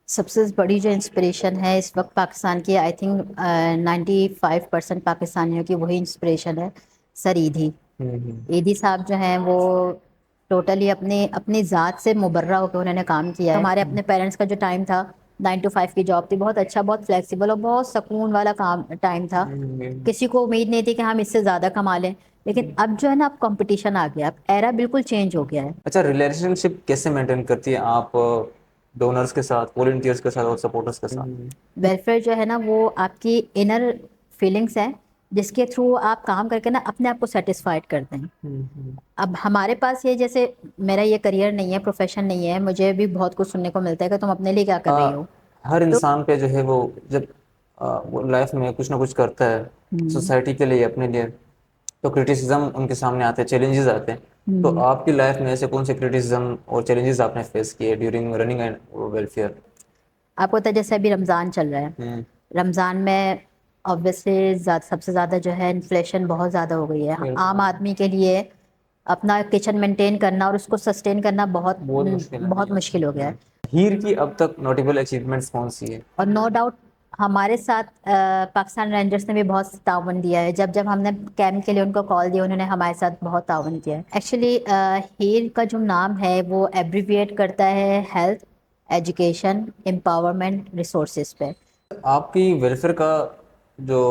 सबसे बड़ी जो इंस्पिरेशन है इस वक्त पाकिस्तान की, आई थिंक 95% पाकिस्तानियों की वही इंस्पिरेशन है, सर ईदी। हम्म। ईदी साहब जो हैं वो टोटली अपने अपनी ज़ात से मुबर्रा होकर उन्होंने काम किया है। हमारे अपने पेरेंट्स का जो टाइम था, 9 to 5 की जॉब थी, बहुत अच्छा, बहुत फ्लेक्सिबल और बहुत सुकून वाला काम टाइम था। किसी को उम्मीद नहीं थी कि हम इससे ज़्यादा कमा लें। लेकिन अब जो है ना, अब कंपटीशन आ गया, अब एरा बिल्कुल चेंज हो गया है। अच्छा, रिलेशनशिप कैसे मेंटेन करती है आप डोनर्स के साथ, वॉलंटियर्स के साथ और सपोर्टर्स के साथ? वेलफेयर जो है ना, वो आपकी इनर फीलिंग्स है, जिसके थ्रू आप काम करके ना अपने आप को सेटिस्फाइड करते हैं। अब हमारे पास ये, जैसे मेरा ये करियर नहीं है, प्रोफेशन नहीं है, मुझे भी बहुत कुछ सुनने को मिलता है कि तुम अपने लिए क्या कर रही हो। हर तो इंसान पे जो है वो जब वो लाइफ में कुछ ना कुछ करता है हम्म, सोसाइटी के लिए, अपने लिए, तो क्रिटिसिज्म उनके सामने आते हैं, चैलेंजेस आते हैं। तो हम्म। आपकी लाइफ में ऐसे कौन से क्रिटिसिज्म और चैलेंजेस आपने फेस किए ड्यूरिंग रनिंग एंड वेलफेयर? आपको पता है, जैसे अभी रमज़ान चल रहा है, हम्म। रमज़ान में ऑब्वियसली सबसे ज़्यादा जो है इन्फ्लेशन बहुत ज़्यादा हो गई है। आम आदमी के लिए अपना किचन मेंटेन करना और उसको सस्टेन करना बहुत बहुत मुश्किल है। बहुत मुश्किल हो गया है। हीर की अब तक नोटेबल अचीवमेंट्स कौन सी है? और नो डाउट हमारे साथ पाकिस्तान रेंजर्स ने भी बहुत ताउन दिया है। जब जब हमने कैंप के लिए उनको कॉल दिया, उन्होंने हमारे साथ बहुत ताउन किया है। एक्चुअली हील का जो नाम है वो एब्रीविएट करता है हेल्थ, एजुकेशन, एम्पावरमेंट, रिसोर्सेज पे। आपकी वेलफेयर का जो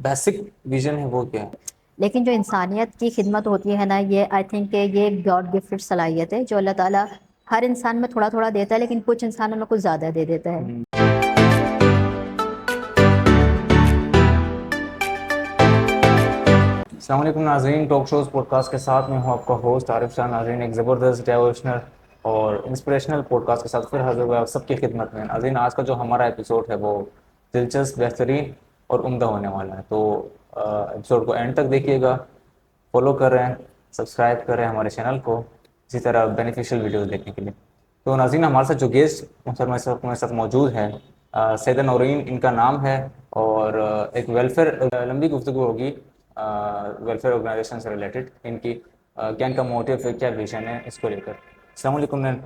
बेसिक विजन है वो क्या है? लेकिन जो इंसानियत की खिदमत होती है ना, ये आई थिंक ये गॉड गिफ्टेड सलाहियत है जो अल्लाह ताला हर इंसान में थोड़ा थोड़ा देता है, लेकिन कुछ इंसानों में कुछ ज़्यादा दे देता है। अस्सलाम वालेकुम नाज़रीन, टॉक शोज़ पॉडकास्ट के साथ मैं हूँ आपका होस्ट आरिफ शाह। नाज़रीन, एक ज़बरदस्त डिवोशनल और इंस्पिरेशनल पॉडकास्ट के साथ फिर हाजिर हुआ आप सबकी खिदमत में। नाज़रीन, आज का जो हमारा एपिसोड है वो दिलचस्प, बेहतरीन और उम्दा होने वाला है। तो एपिसोड को एंड तक देखिएगा, फॉलो कर रहे हैं, सब्सक्राइब कर रहे हैं हमारे चैनल को, इसी तरह बेनिफिशियल वीडियोज़ देखने के लिए। तो नाज़रीन, हमारे साथ जो गेस्ट हमारे साथ मौजूद है, सैयद नौरीन इनका नाम है। और एक वेलफेयर लंबी गुफ्तगू होगी वेलफेयर ऑर्गेनाइजेशन से रिलेटेड। इनकी क्या इनका मोटिव है, क्या विजन है, इसको लेकर। अस्सलाम वालेकुम मैम।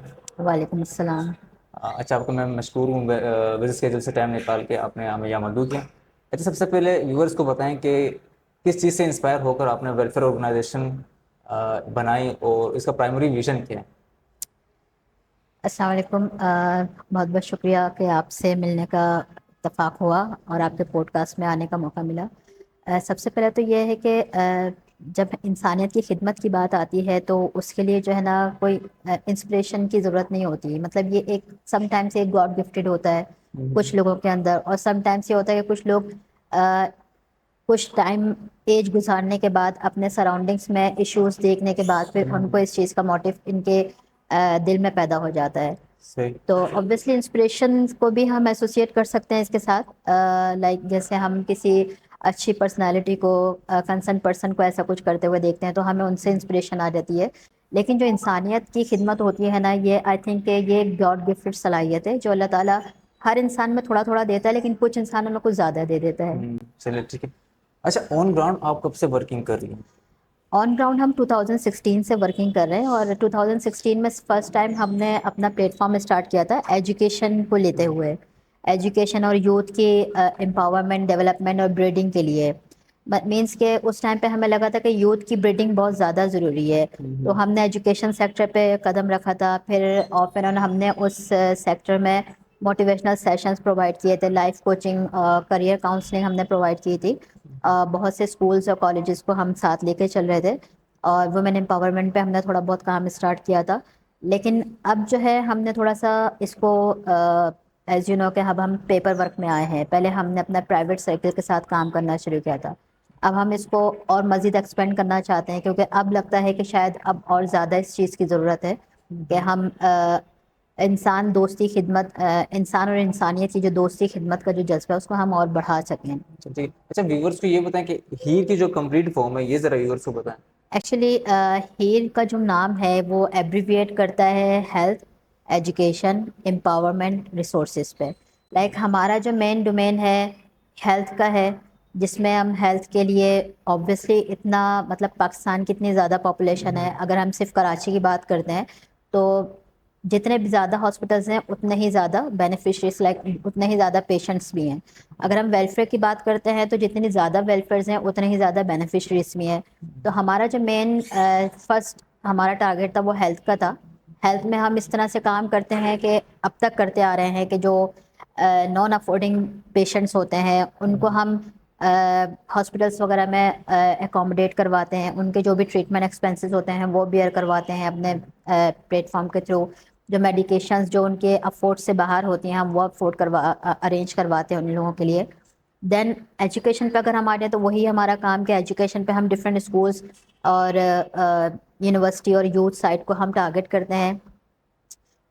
वालेकुम अस्सलाम। अच्छा, आपको मैं मशकूर हूँ बिज़ी स्केड्यूल से टाइम निकाल के आपने हमें यहाँ मौजूद किया। अच्छा, सबसे पहले व्यूअर्स को बताएं कि किस चीज़ से इंस्पायर होकर आपने वेलफेयर ऑर्गेनाइजेशन बनाई और इसका प्राइमरी विजन क्या है? अस्सलाम वालेकुम। बहुत बहुत शुक्रिया कि आपसे मिलने का इत्तफ़ाक़ हुआ और आपके पॉडकास्ट में आने का मौका मिला। सबसे पहले तो ये है कि जब इंसानियत की खिदमत की बात आती है तो उसके लिए जो है ना, कोई इंस्पिरेशन की ज़रूरत नहीं होती। मतलब ये एक समटाइम्स एक गॉड गिफ्टेड होता है कुछ लोगों के अंदर, और समटाइम्स ये होता है कि कुछ लोग अ, कुछ टाइम एज गुजारने के बाद, अपने सराउंडिंग्स में इश्यूज देखने के बाद, फिर उनको इस चीज़ का मोटिव इनके दिल में पैदा हो जाता है। सही। तो ऑब्वियसली इंस्पिरेशन को भी हम एसोसिएट कर सकते हैं इसके साथ। लाइक जैसे हम किसी अच्छी पर्सनालिटी को, कंसर्न पर्सन को ऐसा कुछ करते हुए देखते हैं तो हमें उनसे इंस्पिरेशन आ जाती है। लेकिन जो इंसानियत की खिदमत होती है ना, ये आई थिंक ये गॉड गिफ्टेड सलाहियत है जो अल्लाह ताला हर इंसान में थोड़ा थोड़ा देता है, लेकिन कुछ इंसानों में कुछ ज़्यादा दे देता है। चलिए, ठीक है। अच्छा, ऑन ग्राउंड आप कब से वर्किंग कर रही हैं? ऑन ग्राउंड हम 2016 से वर्किंग कर रहे हैं, और 2016 में फर्स्ट टाइम हमने अपना प्लेटफॉर्म स्टार्ट किया था एजुकेशन को लेते हुए। एजुकेशन और यूथ के एम्पावरमेंट, डेवलपमेंट और ब्रीडिंग के लिए। मीन्स के उस टाइम पे हमें लगा था कि यूथ की ब्रीडिंग बहुत ज़्यादा ज़रूरी है। तो हमने एजुकेशन सेक्टर पे कदम रखा था। फिर ऑफ एंड ऑन हमने उस सेक्टर में मोटिवेशनल सेशंस प्रोवाइड किए थे, लाइफ कोचिंग, करियर काउंसलिंग हमने प्रोवाइड की थी। बहुत से स्कूल्स और कॉलेजेस को हम साथ लेके चल रहे थे, और वुमेन एम्पावरमेंट पे हमने थोड़ा बहुत काम स्टार्ट किया था। लेकिन अब जो है हमने थोड़ा सा इसको, एज यू नो कि अब हम पेपर वर्क में आए हैं। पहले हमने अपना प्राइवेट सेक्टर के साथ काम करना शुरू किया था। अब हम इसको और मज़ीद एक्सपेंड करना चाहते हैं, क्योंकि अब लगता है कि शायद अब और ज़्यादा इस चीज़ की ज़रूरत है कि हम इंसान दोस्ती खिदमत, इंसान और इंसानियत की जो दोस्ती खिदमत का जो जज्बा है उसको हम और बढ़ा सकें। अच्छा, ठीक है। अच्छा, व्यूअर्स को ये बताएं कि हीर की जो कंप्लीट फॉर्म है ये ज़रा व्यूअर्स को बताएं। एक्चुअली हील का जो नाम है वो एब्रीविएट करता है हेल्थ, एजुकेशन, एम्पावरमेंट, रिसोर्सेज पे। लाइक हमारा जो मेन डोमेन है हेल्थ का है, जिसमें हम हेल्थ के लिए ऑब्वियसली इतना, मतलब पाकिस्तान की इतनी ज़्यादा पॉपुलेशन है, अगर हम सिर्फ कराची की बात करते हैं तो जितने भी ज़्यादा हॉस्पिटल्स हैं उतने ही ज़्यादा बेनिफिशरीज, लाइक उतने ही ज़्यादा पेशेंट्स भी हैं। अगर हम वेलफेयर की बात करते हैं तो जितनी ज़्यादा वेलफेयर्स हैं उतने ही ज़्यादा बेनिफिशरीज भी हैं। तो हमारा जो मेन फर्स्ट हमारा टारगेट था वो हेल्थ का था। हेल्थ में हम इस तरह से काम करते हैं कि अब तक करते आ रहे हैं कि जो नॉन अफोर्डिंग पेशेंट्स होते हैं उनको हम हॉस्पिटल्स वगैरह में एकोमोडेट करवाते हैं, उनके जो भी ट्रीटमेंट एक्सपेंसेस होते हैं वो बियर करवाते हैं अपने प्लेटफॉर्म के थ्रू। जो मेडिकेशंस जो उनके अफोर्ड से बाहर होती हैं हम वो अफोर्ड अरेंज करवाते हैं उन लोगों के लिए। देन एजुकेशन पे अगर हम आ जाए तो वही हमारा काम कि एजुकेशन पे हम डिफरेंट स्कूल्स और यूनिवर्सिटी और यूथ साइट को हम टारगेट करते हैं,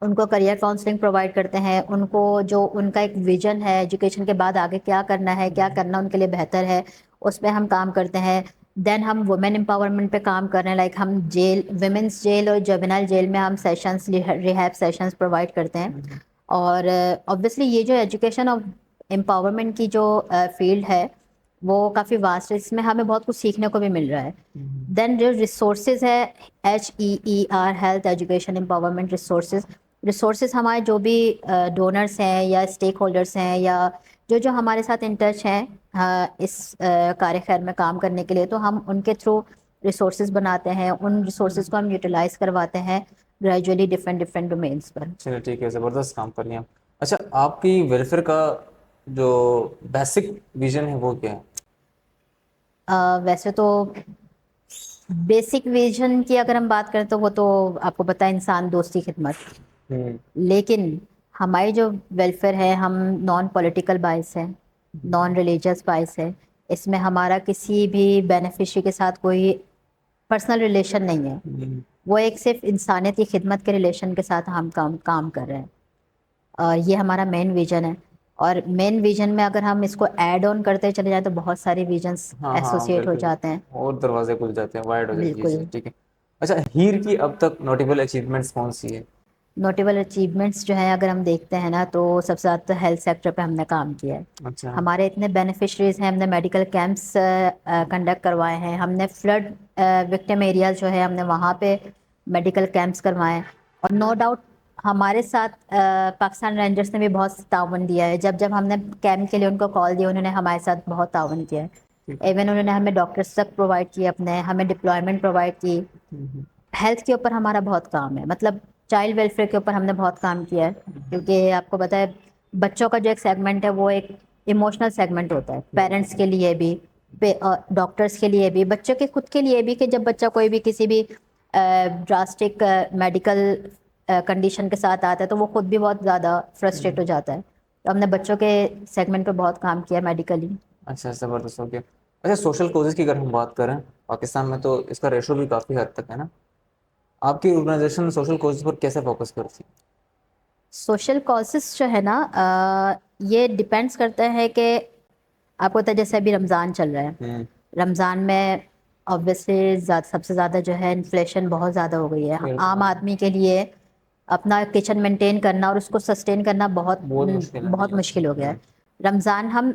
उनको करियर काउंसलिंग प्रोवाइड करते हैं, उनको जो उनका एक विजन है एजुकेशन के बाद आगे क्या करना है, क्या करना उनके लिए बेहतर है, उस पर हम काम करते हैं। देन हम वुमेन एम्पावरमेंट पे काम कर रहे हैं, लाइक हम जेल, विमेंस जेल और जुवेनाइल जेल में हम सेशंस, रिहैब सेशंस प्रोवाइड करते हैं। और ऑब्वियसली ये जो एजुकेशन और एम्पावरमेंट की जो फील्ड है वो काफ़ी वास्ट है, इसमें हमें बहुत कुछ सीखने को भी मिल रहा है। देन जो रिसोर्सेज है, HEER, health education empowerment resources. Resources हमारे जो भी डोनर्स हैं या स्टेक होल्डर्स हैं या जो जो हमारे साथ इन टच हैं इस कार्य खैर में काम करने के लिए, तो हम उनके थ्रू रिसोर्सेज बनाते हैं, उन रिसोर्सेज को हम यूटिलाइज करवाते हैं ग्रेजुअली डिफरेंट डिफरेंट डोमेन्स पर। चलिए ठीक है, ज़बरदस्त काम कर रही हैं आप। अच्छा, आपकी वेलफेयर का जो बेसिक विजन है वो क्या है? वैसे तो बेसिक विजन की अगर हम बात करें तो वो तो आपको पता है, इंसान दोस्ती खिदमत। हम्म। लेकिन हमारी जो वेलफेयर है, हम नॉन पॉलिटिकल बाइस है, नॉन रिलीजियस बाइस है, इसमें हमारा किसी भी बेनिफिशियरी के साथ कोई पर्सनल रिलेशन नहीं है। वो एक सिर्फ इंसानियत की खिदमत के रिलेशन के साथ हम काम कर रहे हैं। ये हमारा मेन विजन है। और मेन विजन में अगर हम इसको ऐड ऑन करते चले जाएं तो बहुत सारे विजन्स हाँ हाँ एसोसिएट हो बिल्कुल, जाते हैं। और दरवाजे खुल जाते हैं, वाइड हो जाती है बिल्कुल। चीज़, ठीक है। अच्छा, हीर की अब तक नोटेबल अचीवमेंट्स कौन सी है? नोटेबल अचीवमेंट्स जो हैं अगर हम देखते हैं ना तो सबसे ज़्यादा तो हेल्थ सेक्टर पे हमने काम किया है। अच्छा। हमारे इतने बेनिफिशरीज हैं, हमने मेडिकल कैंप्स कंडक्ट करवाए हैं, हमने फ्लड विक्टिम एरियाज जो है हमने वहाँ पे मेडिकल कैंप्स करवाए हैं। और नो डाउट हमारे साथ पाकिस्तान रेंजर्स ने भी बहुत ताउन दिया है। जब जब हमने कैंप के लिए उनको कॉल दिया उन्होंने हमारे साथ बहुत ताउन किया है। इवन उन्होंने हमें डॉक्टर्स तक प्रोवाइड किए, अपने हमें डिप्लॉयमेंट प्रोवाइड की। हेल्थ के ऊपर हमारा बहुत काम है, मतलब चाइल्ड वेलफेयर के ऊपर हमने बहुत काम किया है, क्योंकि आपको पता है बच्चों का जो एक सेगमेंट है वो एक इमोशनल सेगमेंट होता है, पेरेंट्स के लिए भी, डॉक्टर्स के लिए भी, बच्चों के खुद के लिए भी, कि जब बच्चा कोई भी किसी भी ड्रास्टिक मेडिकल कंडीशन के साथ आता है तो वो खुद भी बहुत ज़्यादा फ्रस्ट्रेट हो जाता है। तो हमने बच्चों के सेगमेंट पे बहुत काम किया मेडिकली। अच्छा, ज़बरदस्त हो गया। अच्छा, सोशल कॉजेज़ की अगर हम बात करें, पाकिस्तान में तो इसका रेशो भी काफ़ी हद तक है ना। आपकी ऑर्गेनाइजेशन सोशल कॉजेज़ पर कैसे फोकस करती सोशल कॉजेस जो है ना, ये डिपेंड्स करता है कि आपको पता है जैसे अभी रमज़ान चल रहा है, है? रमज़ान में ऑब्वियसली सबसे ज़्यादा जो है इन्फ्लेशन बहुत ज़्यादा हो गई है। आम बिल्कुल। आदमी के लिए अपना किचन मेंटेन करना और उसको सस्टेन करना बहुत बहुत मुश्किल है। बहुत मुश्किल हो गया है। रमज़ान हम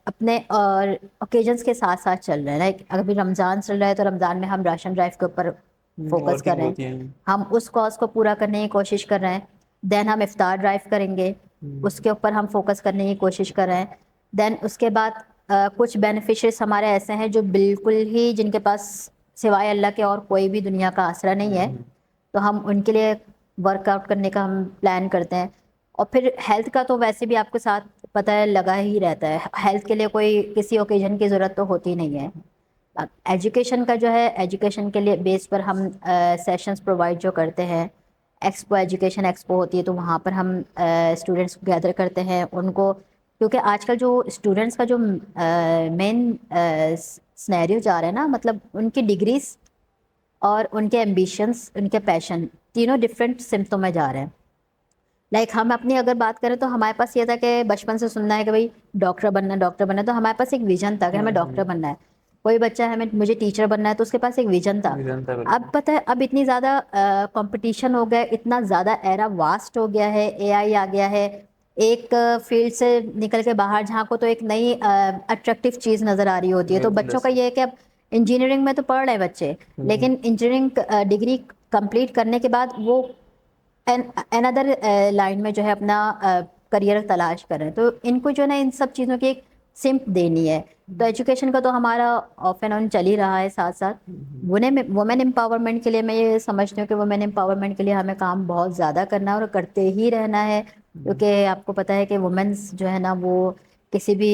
अपने और ओकेजन्स के साथ साथ चल रहे हैं, लाइक अभी रमज़ान चल रहा है तो रमज़ान में हम राशन ड्राइव के ऊपर फोकस कर वर्किंग रहे हैं, होती है। हम उस कॉज को पूरा करने की कोशिश कर रहे हैं। देन हम इफ्तार ड्राइव करेंगे, उसके ऊपर हम फोकस करने की कोशिश कर रहे हैं। देन उसके बाद कुछ बेनिफिशरीज हमारे ऐसे हैं जो बिल्कुल ही जिनके पास सिवाय अल्लाह के और कोई भी दुनिया का आसरा नहीं है, तो हम उनके लिए वर्कआउट करने का हम प्लान करते हैं। और फिर हेल्थ का तो वैसे भी आपके साथ पता है लगा ही रहता है, हेल्थ के लिए कोई किसी ओकेजन की ज़रूरत तो होती नहीं है। एजुकेशन का जो है, एजुकेशन के लिए बेस पर हम सेशंस प्रोवाइड जो करते हैं, एक्सपो, एजुकेशन एक्सपो होती है तो वहाँ पर हम स्टूडेंट्स को गैदर करते हैं उनको, क्योंकि आजकल जो स्टूडेंट्स का जो मेन सिनेरियो जा रहा है ना, मतलब उनकी डिग्रीज और उनके एम्बिशंस, उनके पैशन तीनों डिफरेंट सिमतों में जा रहे हैं। लाइक हम अपनी अगर बात करें तो हमारे पास ये था कि बचपन से सुनना है कि भाई डॉक्टर बनना, डॉक्टर बनना, तो हमारे पास एक विजन था कि हमें डॉक्टर बनना है। कोई बच्चा है हमें मुझे टीचर बनना है तो उसके पास एक विजन था। जनता अब बिल्कुल। पता है अब इतनी ज़्यादा कंपटीशन हो गया, इतना ज़्यादा एरा वास्ट हो गया है, एआई आ गया है, एक फील्ड से निकल के बाहर झांको तो एक नई अट्रैक्टिव चीज़ नज़र आ रही होती है। तो बिल्कुल बच्चों का ऐसे। ये है कि अब इंजीनियरिंग में तो पढ़ रहे हैं बच्चे, लेकिन इंजीनियरिंग डिग्री कंप्लीट करने के बाद वो अनदर लाइन में जो है अपना करियर तलाश कर रहे हैं, तो इनको जो है ना इन सब चीज़ों की एक सिम्प देनी है। तो एजुकेशन का तो हमारा ऑफ एंड ऑन चल ही रहा है साथ साथ। वुमेन एम्पावरमेंट के लिए मैं ये समझती हूँ कि वुमेन एम्पावरमेंट के लिए हमें काम बहुत ज़्यादा करना है और करते ही रहना है, क्योंकि आपको पता है कि वुमेन्स जो है ना वो किसी भी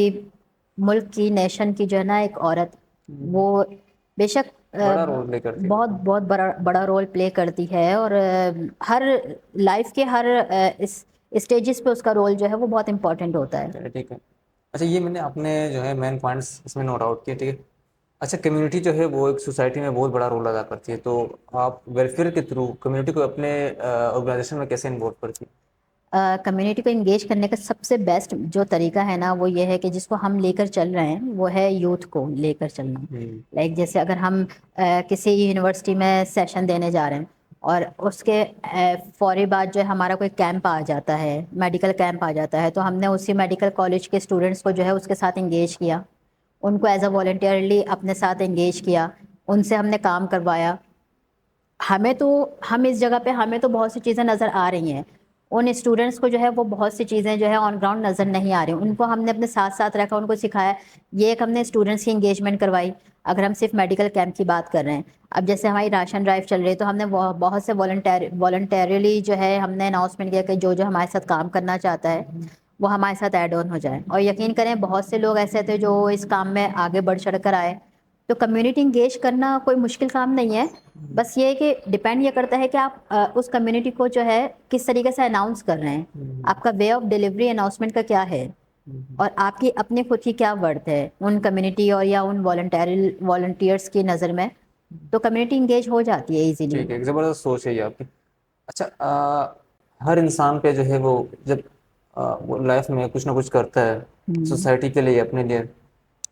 मुल्क की, नेशन की जो है ना एक औरत, वो बेशक बड़ा रोल प्ले करती है। बहुत बहुत बड़ा बड़ा रोल प्ले करती है, और हर लाइफ के हर इस स्टेजेस पे उसका रोल जो है वो बहुत इंपॉर्टेंट होता है। चलिए ठीक है। अच्छा, ये मैंने अपने जो है मेन पॉइंट्स इसमें नोट आउट किए, ठीक है। अच्छा, कम्युनिटी जो है वो एक सोसाइटी में बहुत बड़ा रोल अदा करती है, तो आप वेलफेयर के थ्रू कम्युनिटी को अपने ऑर्गेनाइजेशन में कैसे इन्वॉल्व करती है? कम्युनिटी को इंगेज करने का सबसे बेस्ट जो तरीका है ना वो ये है कि जिसको हम लेकर चल रहे हैं वो है यूथ को लेकर चलना। लाइक जैसे अगर हम किसी यूनिवर्सिटी में सेशन देने जा रहे हैं और उसके फौरी बाद जो है हमारा कोई कैंप आ जाता है, मेडिकल कैंप आ जाता है, तो हमने उसी मेडिकल कॉलेज के स्टूडेंट्स को जो है उसके साथ इंगेज किया, उनको एज अ वॉल्टियरली अपने साथ इंगेज किया, उनसे हमने काम करवाया। हमें तो हम इस जगह पे हमें तो बहुत सी चीज़ें नज़र आ रही हैं, उन स्टूडेंट्स को जो है वो बहुत सी चीज़ें जो है ऑन ग्राउंड नज़र नहीं आ रही, उनको हमने अपने साथ साथ रखा, उनको सिखाया। ये एक हमने स्टूडेंट्स की इंगेजमेंट करवाई। अगर हम सिर्फ मेडिकल कैंप की बात कर रहे हैं, अब जैसे हमारी राशन ड्राइव चल रही है, तो हमने बहुत से वॉलंटरली जो है हमने अनाउंसमेंट किया कि जो जो हमारे साथ काम करना चाहता है वो हमारे साथ ऐड ऑन हो जाए। और यकीन करें बहुत से लोग ऐसे थे जो इस काम में आगे बढ़ चढ़ कर आए। तो कम्युनिटी इंगेज करना कोई मुश्किल काम नहीं है, बस ये है कि डिपेंड ये करता है कि आप उस कम्युनिटी को जो है किस तरीके से अनाउंस कर रहे हैं, आपका वे ऑफ डिलीवरी अनाउंसमेंट का क्या है, और आपकी अपनी खुद की क्या वर्थ है उन कम्युनिटी और या उन वॉलंटियर्स की नज़र में। तो कम्युनिटी इंगेज हो जाती है इजीली। ठीक है, एक ज़बरदस्त सोच है ये आपकी। अच्छा, हर इंसान पे जो है वो जब वो लाइफ में कुछ ना कुछ करता है सोसाइटी के लिए, अपने लिए,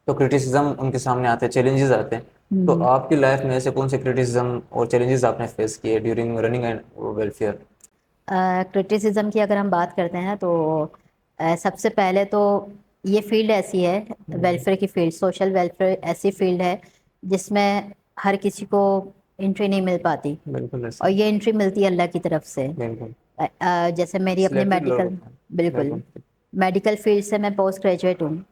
तो क्रिटिसिज्म उनके सामने आते हैं, चैलेंजेस आते हैं। तो आपकी लाइफ में ऐसे कौन से क्रिटिसिज्म और चैलेंजेस आपने फेस किए during running and welfare? Criticism की अगर हम बात करते हैं तो सबसे पहले तो ये फील्ड ऐसी है, वेलफेयर की फील्ड, सोशल वेलफेयर ऐसी फील्ड है जिसमें हर किसी को एंट्री नहीं मिल पाती, बिल्कुल और ऐसे। ये एंट्री मिलती है अल्लाह की तरफ से। बिल्कुल। जैसे मेरी अपनी सिलेक्टेड लोग मेडिकल, होते हैं। बिल्कुल बिल्कुल। मेडिकल फील्ड से मैं पोस्ट ग्रेजुएट हूँ,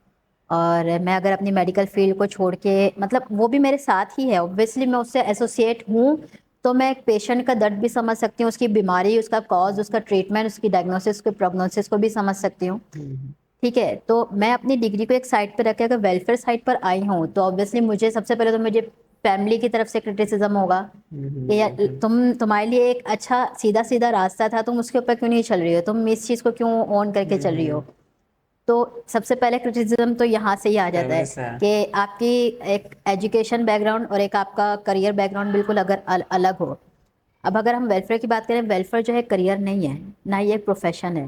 और मैं अगर अपनी मेडिकल फील्ड को छोड़ के, मतलब वो भी मेरे साथ ही है, ऑब्वियसली मैं उससे एसोसिएट हूँ, तो मैं एक पेशेंट का दर्द भी समझ सकती हूँ, उसकी बीमारी, उसका कॉज, उसका ट्रीटमेंट, उसकी डायग्नोसिस, उसके प्रोग्नोसिस को भी समझ सकती हूँ। ठीक है, तो मैं अपनी डिग्री को एक साइड पे रख के अगर वेलफेयर साइड पर आई हूँ, तो ऑब्वियसली मुझे सबसे पहले तो मुझे फैमिली की तरफ से क्रिटिसिज्म होगा कि यार तुम्हारे लिए एक अच्छा सीधा सीधा रास्ता था, तुम उसके ऊपर क्यों नहीं चल रही हो, तुम इस चीज़ को क्यों ऑन करके चल रही हो। तो सबसे पहले क्रिटिसिज्म तो यहाँ से ही आ जाता है फैमिली से है। कि आपकी एक एजुकेशन बैकग्राउंड और एक आपका करियर बैकग्राउंड बिल्कुल अगर अलग हो। अब अगर हम वेलफेयर की बात करें, वेलफेयर जो है करियर नहीं है, ना ही एक प्रोफेशन है।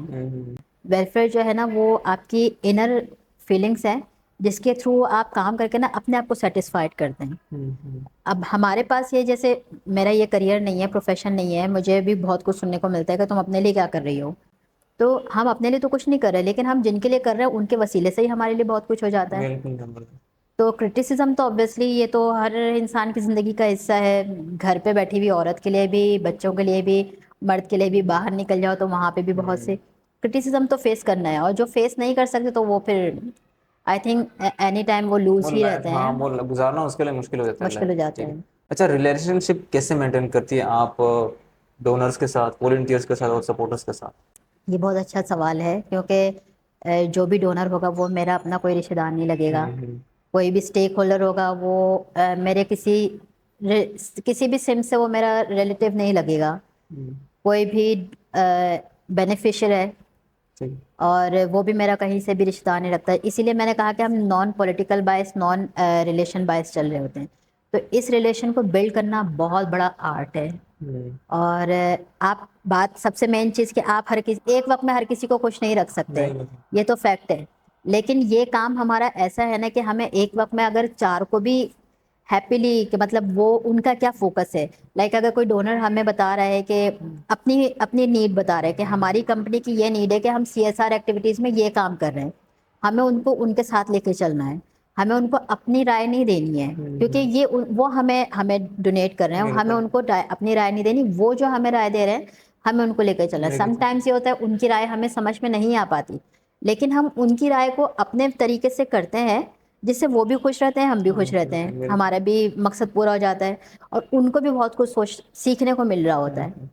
वेलफेयर जो है ना वो आपकी इनर फीलिंग्स है, जिसके थ्रू आप काम करके ना अपने आप को सेटिस्फाइड करते हैं। अब हमारे पास ये, जैसे मेरा ये करियर नहीं है, प्रोफेशन नहीं है, मुझे भी बहुत कुछ सुनने को मिलता है कि तुम अपने लिए क्या कर रही हो। तो हम अपने लिए तो कुछ नहीं कर रहे, लेकिन हम जिनके लिए कर रहे हैं उनके वसीले से ही हमारे लिए बहुत कुछ हो जाता है। बिल्कुल जबरदस्त। तो क्रिटिसिज्म तो ऑब्वियसली ये तो हर इंसान की ज़िंदगी का हिस्सा है, घर पे बैठी हुई औरत के लिए भी, बच्चों के लिए भी, मर्द के लिए भी, बाहर निकल जाओ तो वहाँ पे भी बहुत से क्रिटिसिज्म तो फेस करना है, और जो फेस नहीं कर सकते तो वो फिर आई थिंक एनी टाइम वो वो लूज ही लाइफ, रहते हाँ, हैं, वो गुजारना उसके लिए मुश्किल हो जाता है मुश्किल लाइफ। हो जाता ठीक है। है। अच्छा, रिलेशनशिप कैसे मेंटेन करती है आप डोनर्स के साथ, वॉलंटियर्स के साथ और सपोर्टर्स के साथ? ये बहुत अच्छा सवाल है, क्योंकि जो भी डोनर होगा वो मेरा अपना कोई रिश्तेदार नहीं लगेगा, कोई भी स्टेक होल्डर होगा वो मेरे किसी भी सिम से वो मेरा रिलेटिव नहीं लगेगा, कोई भी बेनिफिशियर है, ठीक। और वो भी मेरा कहीं से भी रिश्तेदार नहीं रखता। इसीलिए मैंने कहा कि हम नॉन पॉलिटिकल बायस, नॉन रिलेशन बायस चल रहे होते हैं। तो इस रिलेशन को बिल्ड करना बहुत बड़ा आर्ट है। और आप बात सबसे मेन चीज़ कि आप हर किसी एक वक्त में हर किसी को खुश नहीं रख सकते, नहीं। ये तो फैक्ट है। लेकिन ये काम हमारा ऐसा है ना कि हमें एक वक्त में अगर चार को भी हैप्पीली, कि मतलब वो उनका क्या फोकस है, लाइक अगर कोई डोनर हमें बता रहा है कि अपनी अपनी नीड बता रहा है कि हमारी कंपनी की ये नीड है कि हम सीएसआर एक्टिविटीज़ में ये काम कर रहे हैं, हमें उनको उनके साथ लेके चलना है, हमें उनको अपनी राय नहीं देनी है, क्योंकि ये वो हमें हमें डोनेट कर रहे हैं, हमें बिल्कुल। उनको अपनी राय नहीं देनी, वो जो हमें राय दे रहे हैं हमें उनको लेकर चलना है। लेके चलना। समटाइम्स ये होता है उनकी राय हमें समझ में नहीं आ पाती, लेकिन हम उनकी राय को अपने तरीके से करते हैं, जिससे वो भी खुश रहते हैं, हम भी खुश रहते हैं, बिल्कुल। हमारा भी मकसद पूरा हो जाता है और उनको भी बहुत कुछ सोच सीखने को मिल रहा होता है।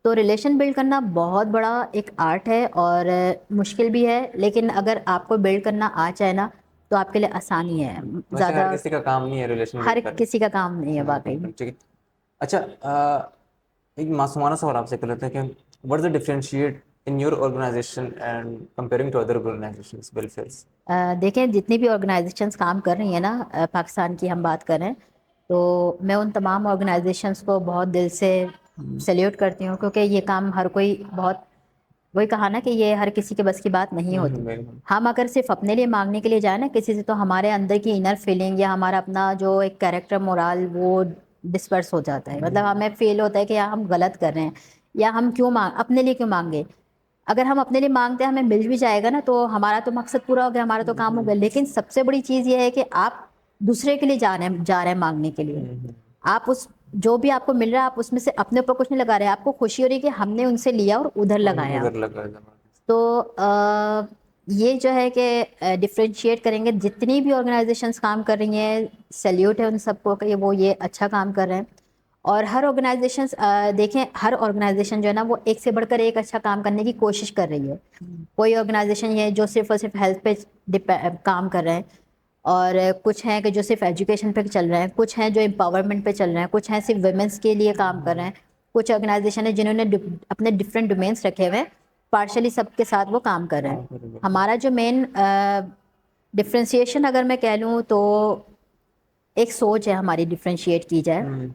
तो रिलेशन बिल्ड करना बहुत बड़ा एक आर्ट है और मुश्किल भी है, लेकिन अगर आपको बिल्ड करना आ जाए ना तो आपके लिए आसानी है वैसे हर ज़्यादा। किसी का काम नहीं है रिलेशन हर बिल्ड करना। किसी का काम नहीं है वाकई। बिल्कुल ठीक है। अच्छा, एक मासूमाना सवाल आपसे कर लेते हैं कि what is the differentiate in your organisation and comparing to other organisations welfares? देखें जितनी भी ऑर्गेनाइजेशंस काम कर रही हैं ना, पाकिस्तान की हम बात करें तो मैं उन तमाम ऑर्गेनाइजेशंस को बहुत दिल से सैल्यूट करती हूँ, क्योंकि ये काम हर कोई बहुत, वही कहा ना कि ये हर किसी के बस की बात नहीं होती। बिल्कुल। हम अगर सिर्फ अपने लिए मांगने के लिए जाए ना किसी से, तो हमारे अंदर की इनर फीलिंग या हमारा अपना जो एक कैरेक्टर मोरल वो डिस्पर्स हो जाता है। मतलब हमें फील होता है कि यार हम गलत कर रहे हैं, या हम क्यों मांग अपने लिए क्यों मांगे। अगर हम अपने लिए मांगते हैं हमें मिल भी जाएगा ना, तो हमारा तो मकसद पूरा हो गया, हमारा तो काम हो गया। लेकिन सबसे बड़ी चीज़ ये है कि आप दूसरे के लिए जा रहे हैं मांगने के लिए। आप उस जो भी आपको मिल रहा है आप उसमें से अपने ऊपर कुछ नहीं लगा रहे हैं, आपको खुशी हो रही है कि हमने उनसे लिया और उधर लगाया। उधर लगा जबरदस्त। तो ये जो है कि डिफ्रेंशिएट करेंगे, जितनी भी ऑर्गेनाइजेशंस काम कर रही हैं सैल्यूट है उन सबको कि वो ये अच्छा काम कर रहे हैं। और हर ऑर्गेनाइजेशंस देखें, हर ऑर्गेनाइजेशन जो है ना वो एक से बढ़कर एक अच्छा काम करने की कोशिश कर रही है। कोई ऑर्गेनाइजेशन ये है जो सिर्फ और सिर्फ हेल्थ पे काम कर रहे हैं, और कुछ हैं कि जो सिर्फ एजुकेशन पे चल रहे हैं, कुछ हैं जो एम्पावरमेंट पे चल रहे हैं, कुछ हैं सिर्फ वुमेंस के लिए काम कर रहे हैं, कुछ ऑर्गेनाइजेशन है जिन्होंने अपने डिफरेंट डोमेन्स रखे हुए हैं, पार्शली सबके साथ वो काम कर रहे हैं। हमारा जो मेन डिफ्रेंशिएशन अगर मैं कह लूँ तो एक सोच है हमारी, डिफ्रेंशिएट की जाए।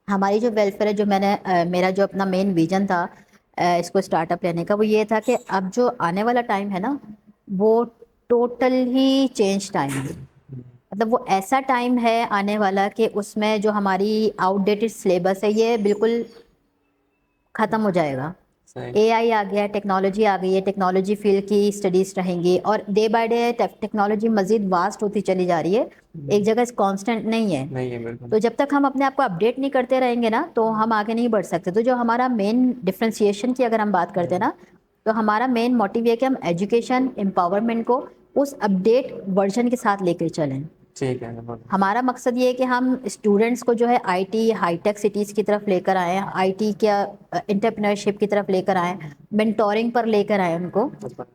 हमारी जो वेलफेयर है, जो मैंने मेरा जो अपना मेन विजन था इसको स्टार्टअप लेने का, वो ये था कि अब जो आने वाला टाइम है ना वो टोटल ही चेंज टाइम है। मतलब वो ऐसा टाइम है आने वाला कि उसमें जो हमारी आउटडेटेड सिलेबस है ये बिल्कुल ख़त्म हो जाएगा। सही। एआई आ गया है, टेक्नोलॉजी आ गई है, टेक्नोलॉजी फील्ड की स्टडीज़ रहेंगी और डे बाय डे टेक्नोलॉजी मज़ीद वास्ट होती चली जा रही है, एक जगह कांस्टेंट नहीं है। नहीं है बिल्कुल। तो जब तक हम अपने आप को अपडेट नहीं करते रहेंगे ना तो हम आगे नहीं बढ़ सकते। तो जो हमारा मेन डिफ्रेंशिएशन की अगर हम बात करते हैं ना, तो हमारा मेन मोटिव ये है कि हम एजुकेशन एम्पावरमेंट को उस अपडेट वर्जन के साथ लेकर चलें। ठीक है जबरदस्त। हमारा मकसद ये है कि हम स्टूडेंट्स को जो है आईटी हाईटेक सिटीज़ की तरफ लेकर आएँ, आईटी क्या एंटरप्रेन्योरशिप की तरफ लेकर आएँ, मेंटोरिंग पर लेकर आएँ उनको।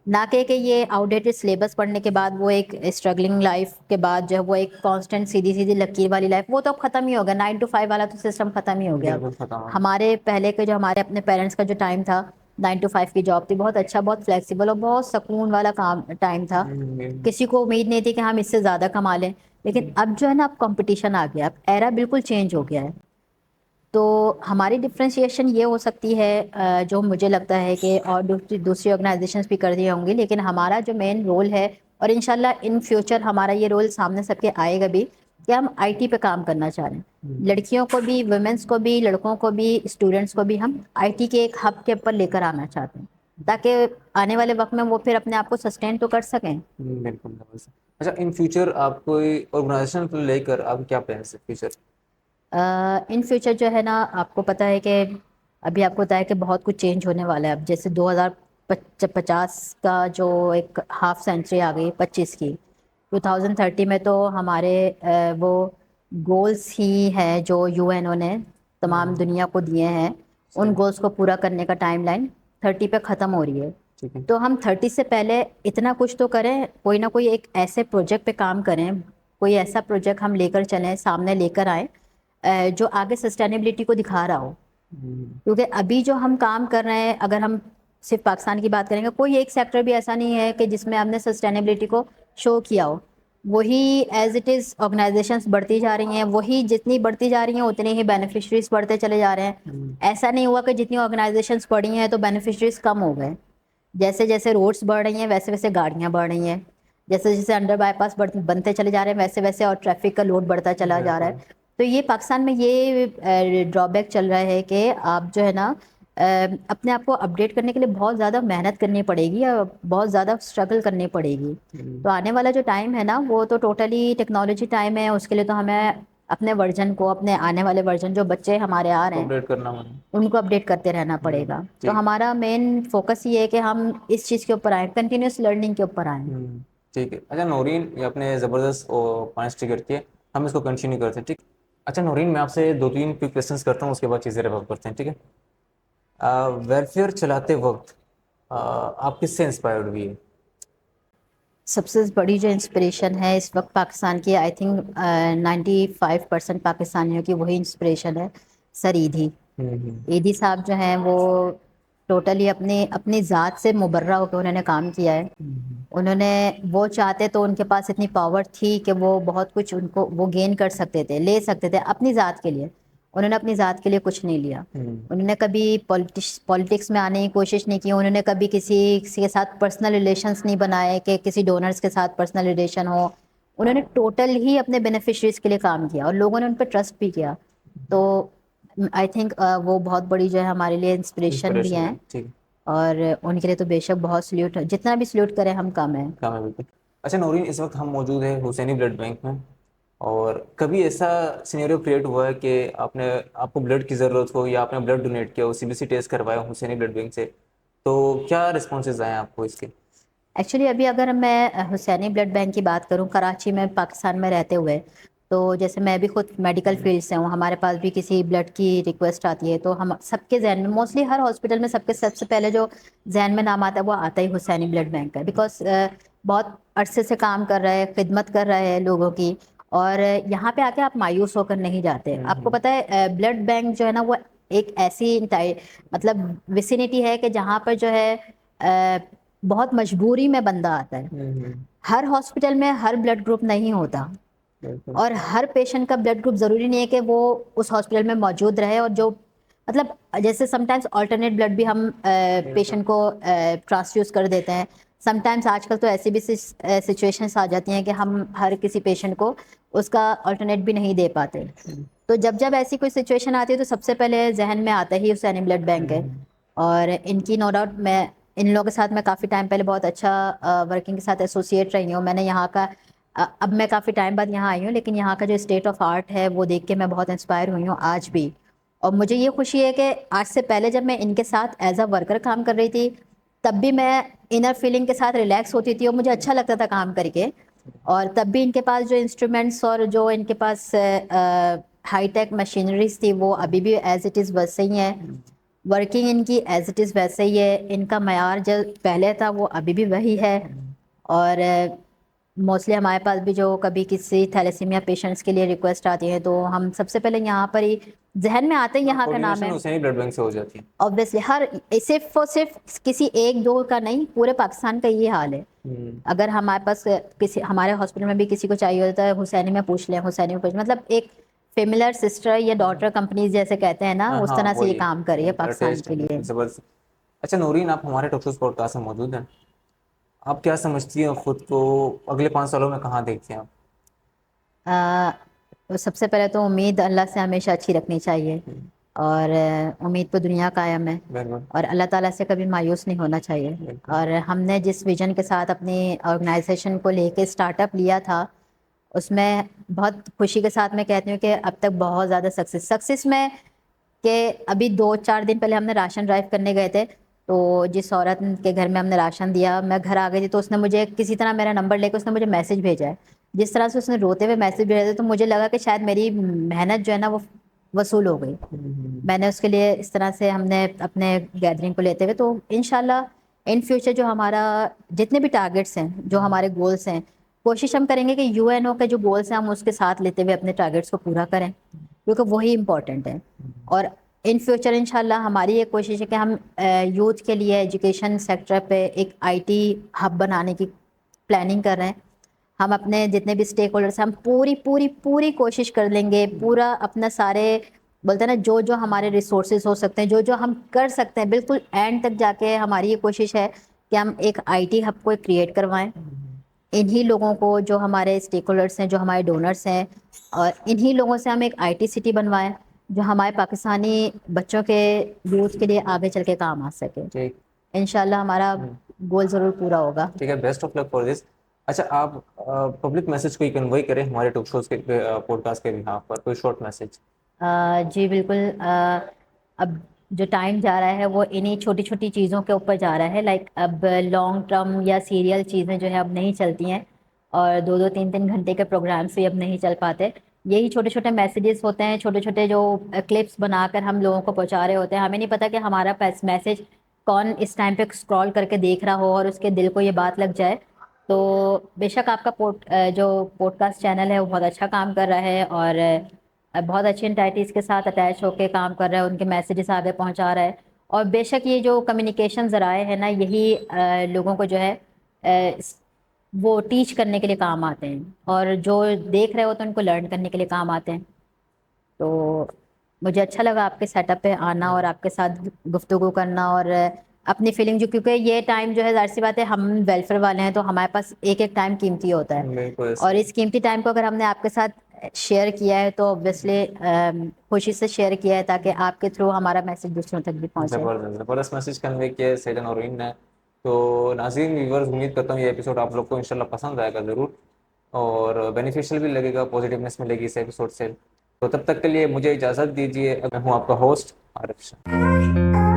ना कि ये आउटडेटेड सिलेबस पढ़ने के बाद वो एक स्ट्रगलिंग लाइफ के बाद जो है वो एक कांस्टेंट सीधी सीधी लकीर वाली लाइफ, वो तो अब ख़त्म ही हो गया। 9 to 5 वाला तो सिस्टम ख़त्म ही हो गया अब। बिल्कुल खत्म है। हमारे पहले के जो हमारे अपने पेरेंट्स का जो टाइम था, 9 to 5 की जॉब थी, बहुत अच्छा, बहुत फ्लेक्सिबल और बहुत सुकून वाला काम टाइम था। किसी को उम्मीद नहीं थी कि हम इससे ज़्यादा कमा लें। लेकिन अब जो है ना, अब कंपटीशन आ गया, अब एरा बिल्कुल चेंज हो गया है। तो हमारी डिफ्रेंशिएशन ये हो सकती है जो मुझे लगता है कि और दूसरी दूसरी ऑर्गेनाइजेशंस भी कर रही होंगी, लेकिन हमारा जो मेन रोल है और इंशाल्लाह इन फ्यूचर हमारा ये रोल सामने सबके आएगा भी, कि हम आईटी पे काम करना चाह रहे हैं। लड़कियों को भी, वुमेंस को भी, लड़कों को भी, स्टूडेंट्स को भी हम आईटी के एक हब के ऊपर लेकर आना चाहते हैं, ताकि आने वाले वक्त में वो फिर अपने आप को सस्टेन तो कर सकें। बिल्कुल जबरदस्त। अच्छा, इन फ्यूचर आप कोई ऑर्गेनाइजेशन को लेकर आप क्या प्लान है फ्यूचर? इन फ्यूचर जो है ना, आपको पता है कि अभी आपको पता है कि बहुत कुछ चेंज होने वाला है। अब जैसे 2050 का जो एक हाफ सेंचुरी आ गई 25 की, 2030 में तो हमारे वो गोल्स ही हैं जो यूएनओ ने तमाम दुनिया को दिए हैं। उन गोल्स को पूरा करने का टाइमलाइन 30 पे ख़त्म हो रही है। ठीक है। तो हम 30 से पहले इतना कुछ तो करें, कोई ना कोई एक ऐसे प्रोजेक्ट पे काम करें, कोई ऐसा प्रोजेक्ट हम लेकर चलें, सामने लेकर आएँ जो आगे सस्टेनेबिलिटी को दिखा रहा हो। क्योंकि अभी जो हम काम कर रहे हैं, अगर हम सिर्फ पाकिस्तान की बात करेंगे, कोई एक सेक्टर भी ऐसा नहीं है कि जिसमें हमने सस्टेनेबिलिटी को शो किया हो। वही एज इट इज़ ऑर्गेनाइजेशंस बढ़ती जा रही हैं, वही जितनी बढ़ती जा रही हैं उतने ही बेनिफिशरीज बढ़ते चले जा रहे हैं। ऐसा नहीं हुआ कि जितनी ऑर्गेनाइजेशंस बढ़ी हैं तो बेनिफिशरीज कम हो गए। जैसे जैसे रोड्स बढ़ रही हैं वैसे वैसे गाड़ियाँ बढ़ रही हैं, जैसे जैसे अंडर बाईपास बनते चले जा रहे हैं वैसे वैसे और ट्रैफिक का लोड बढ़ता चला जा रहा है। तो ये पाकिस्तान में ये ड्रॉबैक चल रहा है कि आप जो है ना अपने आप को अपडेट करने के लिए बहुत ज़्यादा मेहनत करनी पड़ेगी या बहुत ज़्यादा स्ट्रगल करनी पड़ेगी। तो आने वाला जो टाइम है ना वो तो टोटली टेक्नोलॉजी टाइम है, उसके लिए तो हमें अपने वर्जन को, अपने आने वाले वर्जन जो बच्चे हमारे आ रहे हैं अपडेट करना मैंने। उनको अपडेट करते रहना पड़ेगा। तो ठीक। हमारा मेन फोकस ये है कि हम इस चीज़ के ऊपर आए, कंटिन्यूस लर्निंग के ऊपर आए। ठीक है। अच्छा नौरीन, ये अपने ज़बरदस्त और पॉइंट्स ट्रिगर किए, हम इसको कंटिन्यू करते हैं, ठीक। अच्छा नौरीन, मैं आपसे दो तीन क्विक क्वेश्चंस करता हूँ, उसके बाद चीज़ें रैप अप करते हैं, ठीक है। वेलफेयर चलाते वक्त आप किससे इंस्पायर्ड हुई है? सबसे बड़ी जो इंस्पिरेशन है इस वक्त पाकिस्तान की, आई थिंक 95% पाकिस्तानियों की वही इंस्पिरेशन है, सर ईदी। ईदी साहब जो हैं वो टोटली अपने अपनी ज़ात से मुबर्रा होकर उन्होंने काम किया है। उन्होंने, वो चाहते तो उनके पास इतनी पावर थी कि वो बहुत कुछ उनको वो गेन कर सकते थे, ले सकते थे अपनी ज़ात के लिए। उन्होंने अपनी ज़ात के लिए कुछ नहीं लिया। उन्होंने कभी पॉलिटिक्स में आने की कोशिश नहीं की। उन्होंने कभी किसी के साथ पर्सनल रिलेशंस नहीं बनाए कि किसी डोनर्स के साथ पर्सनल रिलेशन हो। उन्होंने टोटल ही अपने बेनिफिशरीज के लिए काम किया और लोगों ने उन पर ट्रस्ट भी किया। तो आई थिंक वो बहुत बड़ी जो है हमारे लिए इंस्पिरेशन भी हैं। ठीक है। और उनके लिए तो बेशक बहुत सल्यूट, जितना भी सल्यूट करें हम कम है। काम है बिल्कुल। अच्छा नौरीन, इस वक्त हम मौजूद हैं हुसैनी ब्लड बैंक में, और कभी ऐसा सिनेरियो क्रिएट हुआ है कि आपको ब्लड की ज़रूरत हो या आपने ब्लड डोनेट किया हो, सीबीसी टेस्ट करवाया हो हुसैनी ब्लड बैंक से, तो क्या रिस्पॉन्सेज आए आपको इसके? एक्चुअली अभी अगर मैं हुसैनी ब्लड बैंक की बात करूं, कराची में पाकिस्तान में रहते हुए, तो जैसे मैं भी खुद मेडिकल फील्ड से हूं, हमारे पास भी किसी ब्लड की रिक्वेस्ट आती है तो हम सबके जहन में, मोस्टली हर हॉस्पिटल में सबके सबसे पहले जो जहन में नाम आता है वो आता ही हुसैनी ब्लड बैंक है। बिकॉज बहुत अरसे से काम कर रहा है, खिदमत कर रहा है लोगों की, और यहाँ पे आके आप मायूस होकर नहीं जाते। आपको पता है ब्लड बैंक जो है ना वो एक ऐसी मतलब विसिनिटी है कि जहाँ पर जो है बहुत मजबूरी में बंदा आता है। हर हॉस्पिटल में हर ब्लड ग्रुप नहीं होता, और हर पेशेंट का ब्लड ग्रुप ज़रूरी नहीं है कि वो उस हॉस्पिटल में मौजूद रहे। और जो मतलब जैसे समटाइम्स अल्टरनेट ब्लड भी हम पेशेंट को ट्रांसफ्यूज कर देते हैं। समटाइम्स आजकल तो ऐसी भी सिचुएशंस आ जाती हैं कि हम हर किसी पेशेंट को उसका अल्टरनेट भी नहीं दे पाते। तो जब जब ऐसी कोई सिचुएशन आती है तो सबसे पहले जहन में आता ही हुसैनी ब्लड बैंक है। और इनकी नो डाउट, मैं इन लोगों के साथ मैं काफ़ी टाइम पहले बहुत अच्छा वर्किंग के साथ एसोसिएट रही हूँ। मैंने यहाँ का अब मैं काफ़ी टाइम बाद यहाँ आई हूँ, लेकिन यहाँ का जो स्टेट ऑफ आर्ट है वो देख के मैं बहुत इंस्पायर हुई हूँ आज भी। और मुझे ये खुशी है कि आज से पहले जब मैं इनके साथ एज अ वर्कर काम कर रही थी तब भी मैं इनर फीलिंग के साथ रिलैक्स होती थी और मुझे अच्छा लगता था काम करके। और तब भी इनके पास जो इंस्ट्रूमेंट्स और जो इनके पास हाईटेक मशीनरीज थी वो अभी भी एज इट इज़ वैसे ही है। वर्किंग इनकी एज इट इज़ वैसे ही है। इनका मयार जो पहले था वो अभी भी वही है। और मोस्टली हमारे पास भी जो कभी किसी थैलेसीमिया पेशेंट्स के लिए रिक्वेस्ट आती है तो हम सबसे पहले यहाँ पर ही जहन में आते हैं, यहाँ का नाम कोऑर्डिनेशन है। हुसैनी ब्लड बैंक से हो जाती है। ऑब्वियसली हर, सिर्फ और सिर्फ किसी एक दो का नहीं, पूरे पाकिस्तान का ये हाल है। अगर हमारे पास किसी, हमारे हॉस्पिटल में भी किसी को चाहिए होता है हुसैनी में पूछ लें, हुसैनी में पूछ, मतलब एक फेमिलर सिस्टर या डॉटर कंपनीज जैसे कहते हैं ना, हाँ उस हाँ, तरह से ये वही काम कर रही है पाकिस्तान टेस्ट के लिए। ज़बरदस्त। अच्छा नौरीन, आप हमारे टॉक शोज पॉडकास्ट में मौजूद हैं, आप क्या समझती हैं खुद को अगले 5 सालों में कहाँ देखती हैं आप? तो सबसे पहले तो उम्मीद अल्लाह से हमेशा अच्छी रखनी चाहिए। और उम्मीद पर दुनिया कायम है। बिल्कुल। और अल्लाह ताला से कभी मायूस नहीं होना चाहिए। बिल्कुल। और हमने जिस विजन के साथ अपनी ऑर्गेनाइजेशन को लेके स्टार्टअप लिया था उसमें बहुत खुशी के साथ मैं कहती हूँ कि अब तक बहुत ज़्यादा सक्सेस में, कि अभी 2-4 दिन पहले हमने राशन ड्राइव करने गए थे तो जिस औरत के घर में हमने राशन दिया, मैं घर आ गई थी तो उसने मुझे किसी तरह मेरा नंबर लेकर उसने मुझे मैसेज भेजा है। जिस तरह से उसने रोते हुए मैसेज भेजा था तो मुझे लगा कि शायद मेरी मेहनत जो है ना वो वसूल हो गई। मैंने उसके लिए इस तरह से हमने अपने गैदरिंग को लेते हुए, तो इंशाल्लाह इन फ्यूचर जो हमारा जितने भी टारगेट्स हैं, जो हमारे गोल्स हैं, कोशिश हम करेंगे कि यूएनओ के जो गोल्स हैं हम उसके साथ लेते हुए अपने टारगेट्स को पूरा करें, क्योंकि वही इम्पोर्टेंट है। और इन फ्यूचर इंशाल्लाह हमारी ये कोशिश है कि हम यूथ के लिए एजुकेशन सेक्टर पे एक आईटी हब बनाने की प्लानिंग कर रहे हैं। हम अपने जितने भी स्टेक होल्डर्स हैं हम पूरी पूरी पूरी कोशिश कर लेंगे, पूरा अपना सारे बोलते हैं ना जो जो हमारे रिसोर्सेज हो सकते हैं, जो जो हम कर सकते हैं, बिल्कुल एंड तक जाके हमारी ये कोशिश है कि हम एक आईटी हब को क्रिएट करवाएं। इन्हीं लोगों को, जो हमारे स्टेक होल्डर्स हैं, जो हमारे डोनर्स हैं, और इन्हीं लोगों से हम एक आईटी सिटी बनवाएं जो हमारे पाकिस्तानी बच्चों के यूथ के लिए आगे चल के काम आ सके। ठीक। इंशाल्लाह हमारा गोल ज़रूर पूरा होगा। ठीक है, best of luck for this. अच्छा, आप पब्लिक मैसेज कोई कन्वे करें हमारे टॉक शोज के पॉडकास्ट के बिहाफ पर, कोई शॉर्ट मैसेज। जी बिल्कुल। अब जो टाइम जा रहा है वो इन्हीं छोटी छोटी चीज़ों के ऊपर जा रहा है। लाइक अब लॉन्ग टर्म या सीरियल चीज़ें जो है अब नहीं चलती हैं, और 2-2 3-3 घंटे के प्रोग्राम्स भी अब नहीं चल पाते। यही छोटे छोटे मैसेजेस होते हैं, छोटे छोटे जो क्लिप्स बनाकर हम लोगों को पहुंचा रहे होते हैं। हमें नहीं पता कि हमारा मैसेज कौन इस टाइम पे स्क्रॉल करके देख रहा हो और उसके दिल को ये बात लग जाए। तो बेशक आपका जो पॉडकास्ट चैनल है वो बहुत अच्छा काम कर रहा है, और बहुत अच्छी एंटाइटीज़ के साथ अटैच होकर काम कर रहा है, उनके मैसेजेस आगे पहुंचा रहा है। और बेशक ये जो कम्युनिकेशन ज़राए हैं ना, यही लोगों को जो है वो टीच करने के लिए काम आते हैं, और जो देख रहे होते हैं उनको लर्न करने के लिए काम आते हैं। तो मुझे अच्छा लगा आपके सेटअप पे आना और आपके साथ गुफ्तगू करना, और अपनी फीलिंग जो, क्योंकि ये टाइम जो है ज़ाहिर सी बात है हम वेलफेयर वाले हैं तो हमारे पास एक एक टाइम कीमती होता है, बिल्कुल और ऐसे। इस कीमती टाइम को अगर हमने आपके साथ शेयर किया है तो ऑब्वियसली खुशी से शेयर किया है, ताकि आपके थ्रू हमारा मैसेज दूसरों तक भी पहुंचे। जबरदस्त जबरदस्त मैसेज कन्वे किया सैयदन और ने। तो नाज़रीन व्यूवर्स, उम्मीद करता हूँ ये एपिसोड आप लोग को इंशाल्लाह पसंद आएगा ज़रूर, और बेनिफिशियल भी लगेगा, पॉजिटिवनेस मिलेगी इस एपिसोड से। तो तब तक के लिए मुझे इजाज़त दीजिए। मैं हूँ आपका होस्ट आरिफ शाह।